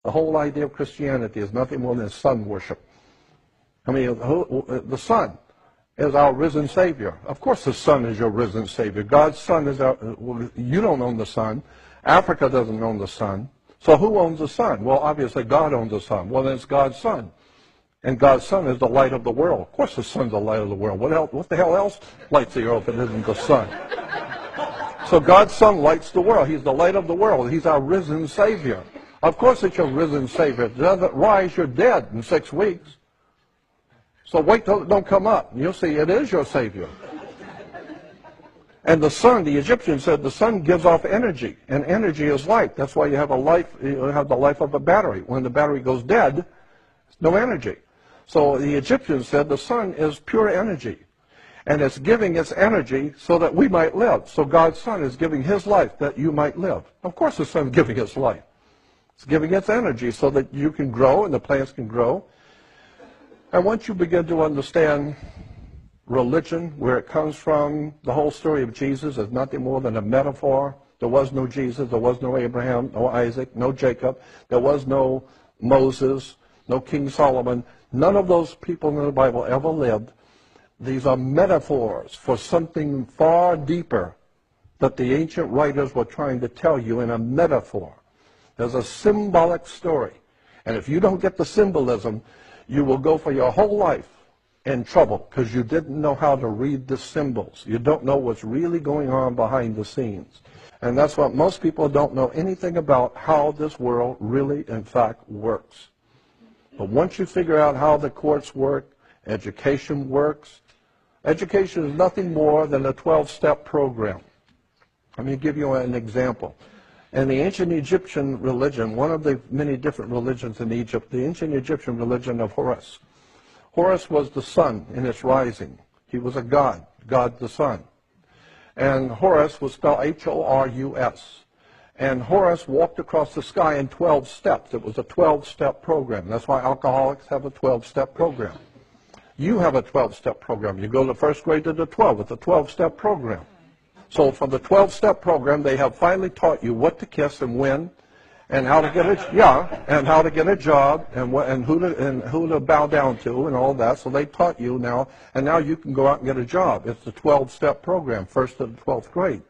The whole idea of Christianity is nothing more than sun worship. I mean, the sun is our risen Savior. Of course the sun is your risen Savior. God's sun is our... You don't own the sun. Africa doesn't own the sun. So who owns the sun? Well, obviously God owns the sun. Well, then it's God's sun. And God's sun is the light of the world. Of course the sun's the light of the world. What the hell else lights the earth if it isn't the sun? So God's sun lights the world. He's the light of the world. He's our risen Savior. Of course it's your risen Savior. If it doesn't rise, you're dead in 6 weeks. So wait till it don't come up. You'll see it is your Savior. And the sun, the Egyptians said the sun gives off energy, and energy is light. That's why you have the life of a battery. When the battery goes dead, no energy. So the Egyptians said the sun is pure energy, and it's giving its energy so that we might live. So God's sun is giving his life that you might live. Of course the sun is giving its life. It's giving its energy so that you can grow and the plants can grow. And once you begin to understand religion, where it comes from, the whole story of Jesus is nothing more than a metaphor. There was no Jesus, there was no Abraham, no Isaac, no Jacob, there was no Moses, no King Solomon. None of those people in the Bible ever lived. These are metaphors for something far deeper that the ancient writers were trying to tell you in a metaphor. There's a symbolic story. And if you don't get the symbolism, you will go for your whole life in trouble because you didn't know how to read the symbols. You don't know what's really going on behind the scenes. And that's what most people don't know anything about, how this world really, in fact, works. But once you figure out how the courts work, education works. Education is nothing more than a 12-step program. Let me give you an example. In the ancient Egyptian religion, one of the many different religions in Egypt, the ancient Egyptian religion of Horus. Horus was the sun in its rising. He was a god, God the sun. And Horus was spelled H-O-R-U-S. And Horus walked across the sky in 12 steps. It was a 12-step program. That's why alcoholics have a 12-step program. You have a 12-step program. You go to first grade to the 12. It's a 12-step program. So from the 12-step program, they have finally taught you what to kiss and when, and how to get a job, and who to bow down to, and all that. So they taught you now, and now you can go out and get a job. It's the 12-step program, first to the 12th grade.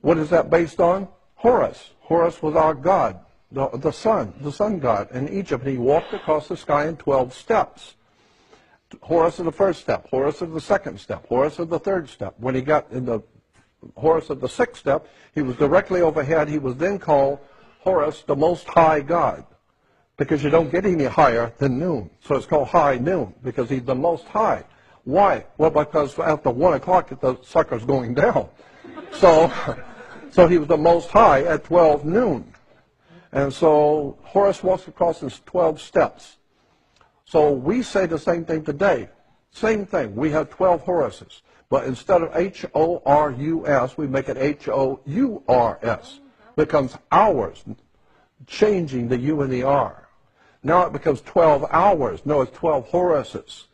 What is that based on? Horus. Horus was our god, the sun god in Egypt. He walked across the sky in 12 steps. Horus is the first step. Horus is the second step. Horus is the third step. When he got in the Horus of the sixth step, he was directly overhead. He was then called Horus, the Most High God, because you don't get any higher than noon. So it's called high noon, because he's the Most High. Why? Well, because after 1 o'clock, the sucker's going down. So he was the Most High at 12 noon. And so Horus walks across his 12 steps. So we say the same thing today. Same thing. We have 12 Horuses. But instead of H-O-R-U-S, we make it H-O-U-R-S. Becomes hours, changing the U and the R. Now it becomes 12 hours. No, it's 12 Horuses.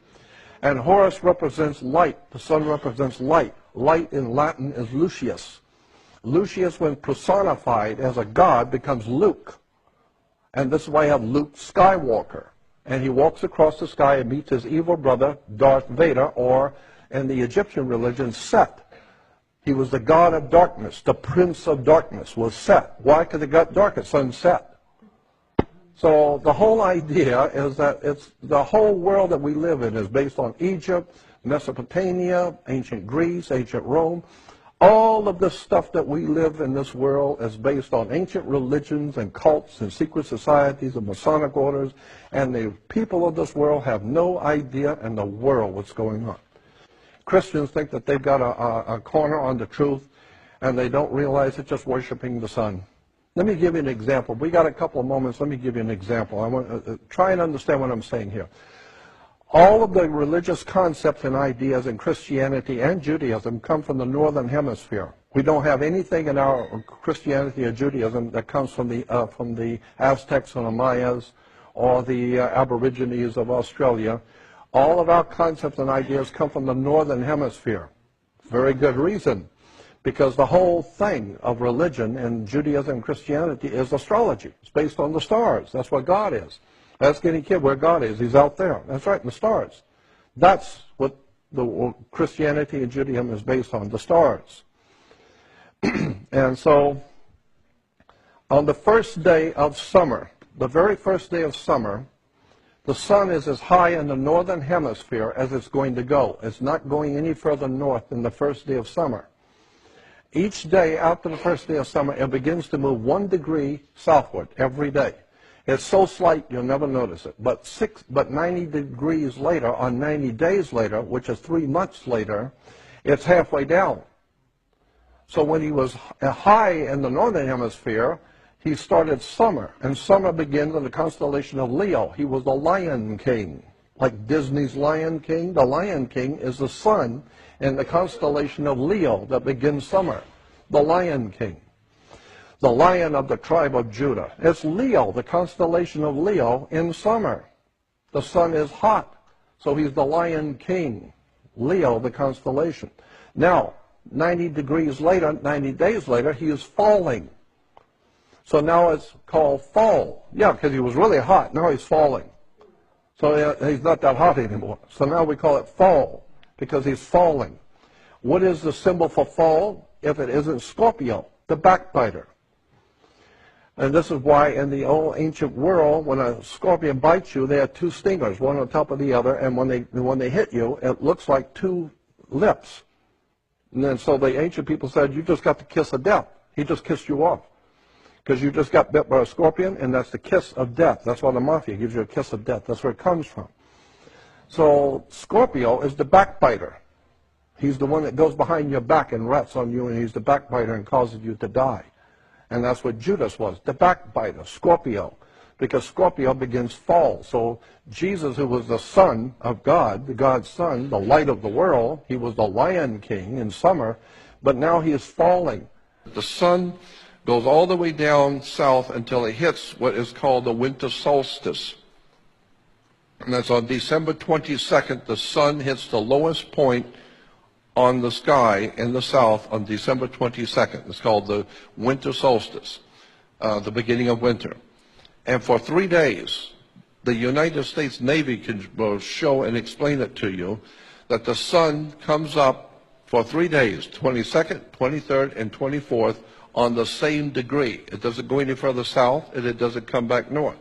And Horus represents light. The sun represents light. Light in Latin is Lucius. Lucius, when personified as a god, becomes Luke. And this is why I have Luke Skywalker. And he walks across the sky and meets his evil brother, Darth Vader, or in the Egyptian religion, Set. He was the god of darkness. The prince of darkness was Set. Why? Because it got dark at sunset. So the whole idea is that it's the whole world that we live in is based on Egypt, Mesopotamia, ancient Greece, ancient Rome. All of the stuff that we live in this world is based on ancient religions and cults and secret societies and Masonic orders, and the people of this world have no idea in the world what's going on. Christians think that they've got a corner on the truth, and they don't realize it's just worshiping the sun. Let me give you an example. We got a couple of moments. Let me give you an example. I want to try and understand what I'm saying here. All of the religious concepts and ideas in Christianity and Judaism come from the northern hemisphere. We don't have anything in our Christianity or Judaism that comes from the Aztecs or the Mayas or the Aborigines of Australia. All of our concepts and ideas come from the northern hemisphere. Very good reason. Because the whole thing of religion in Judaism and Christianity is astrology. It's based on the stars. That's what God is. Ask any kid where God is. He's out there. That's right, in the stars. That's what the Christianity and Judaism is based on, the stars. And so, on the first day of summer, the very first day of summer, the sun is as high in the northern hemisphere as it's going to go. It's not going any further north than the first day of summer. Each day after the first day of summer, it begins to move 1 degree southward every day. It's so slight you'll never notice it. But 90 degrees later, or 90 days later, which is 3 months later, it's halfway down. So when he was high in the northern hemisphere, he started summer. And summer begins in the constellation of Leo. He was the Lion King. Like Disney's Lion King, the Lion King is the sun in the constellation of Leo that begins summer. The Lion King. The Lion of the tribe of Judah. It's Leo, the constellation of Leo in summer. The sun is hot, so he's the Lion King. Leo, the constellation. Now, 90 degrees later, 90 days later, he is falling. So now it's called fall. Yeah, because he was really hot. Now he's falling. So he's not that hot anymore. So now we call it fall because he's falling. What is the symbol for fall if it isn't Scorpio, the backbiter? And this is why in the old ancient world, when a scorpion bites you, they have 2 stingers, one on top of the other, and when they hit you, it looks like 2 lips. And then so the ancient people said, you just got the kiss of death. He just kissed you off. Because you just got bit by a scorpion, and that's the kiss of death. That's why the mafia gives you a kiss of death. That's where it comes from. So Scorpio is the backbiter. He's the one that goes behind your back and rats on you, and he's the backbiter and causes you to die. And that's what Judas was, the backbiter, Scorpio. Because Scorpio begins fall. So Jesus, who was the Son of God, the God's Son, the light of the world, he was the Lion King in summer, but now he is falling. The sun goes all the way down south until it hits what is called the winter solstice. And that's on December 22nd, the sun hits the lowest point on the sky in the south on December 22nd. It's called the winter solstice, the beginning of winter. And for 3 days, the United States Navy can show and explain it to you that the sun comes up for 3 days, 22nd, 23rd, and 24th, on the same degree. It doesn't go any further south, and it doesn't come back north.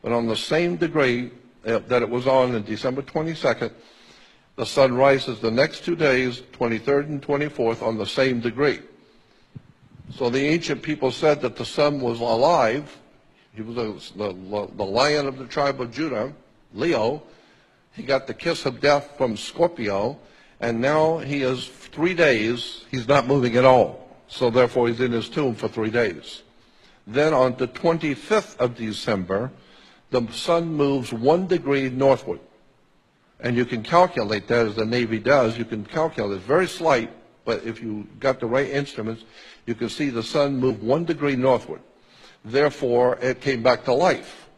But on the same degree that it was on December 22nd, the sun rises the next 2 days, 23rd and 24th, on the same degree. So the ancient people said that the sun was alive. He was the lion of the tribe of Judah, Leo. He got the kiss of death from Scorpio, and now he is 3 days, he's not moving at all. So therefore he's in his tomb for 3 days. Then on the 25th of December, the sun moves 1 degree northward. And you can calculate that as the Navy does. You can calculate. It's very slight, but if you got the right instruments, you can see the sun move 1 degree northward. Therefore, it came back to life.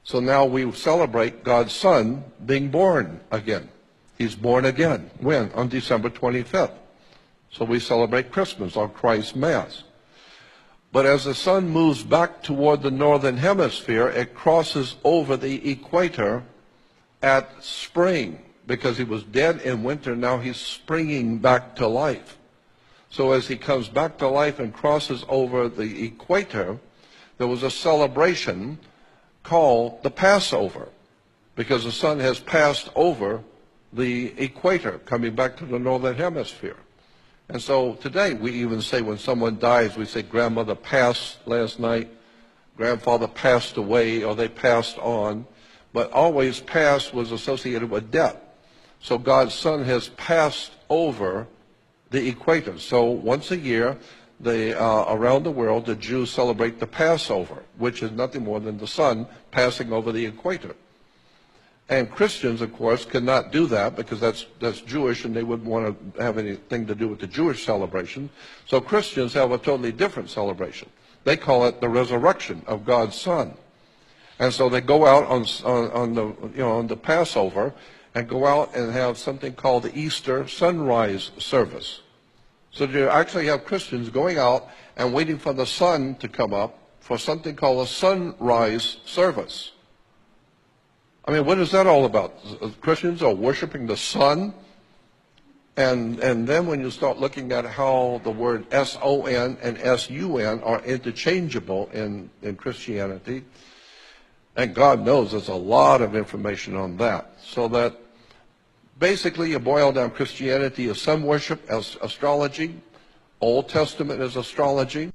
So now we celebrate God's Son being born again. He's born again. When? On December 25th. So we celebrate Christmas on Christ's Mass. But as the sun moves back toward the northern hemisphere, it crosses over the equator at spring. Because he was dead in winter, now he's springing back to life. So as he comes back to life and crosses over the equator, there was a celebration called the Passover. Because the sun has passed over the equator, coming back to the northern hemisphere. And so today we even say when someone dies, we say grandmother passed last night, grandfather passed away, or they passed on. But always past was associated with death. So God's Son has passed over the equator. So once a year, around the world, the Jews celebrate the Passover, which is nothing more than the sun passing over the equator. And Christians, of course, cannot do that because that's Jewish, and they wouldn't want to have anything to do with the Jewish celebration. So Christians have a totally different celebration. They call it the resurrection of God's Son. And so they go out on the Passover and go out and have something called the Easter sunrise service. So you actually have Christians going out and waiting for the sun to come up for something called a sunrise service. I mean, what is that all about? Christians are worshiping the sun? And then when you start looking at how the word S-O-N and S-U-N are interchangeable in Christianity, and God knows there's a lot of information on that. So that basically you boil down Christianity as sun worship, as astrology. Old Testament is astrology.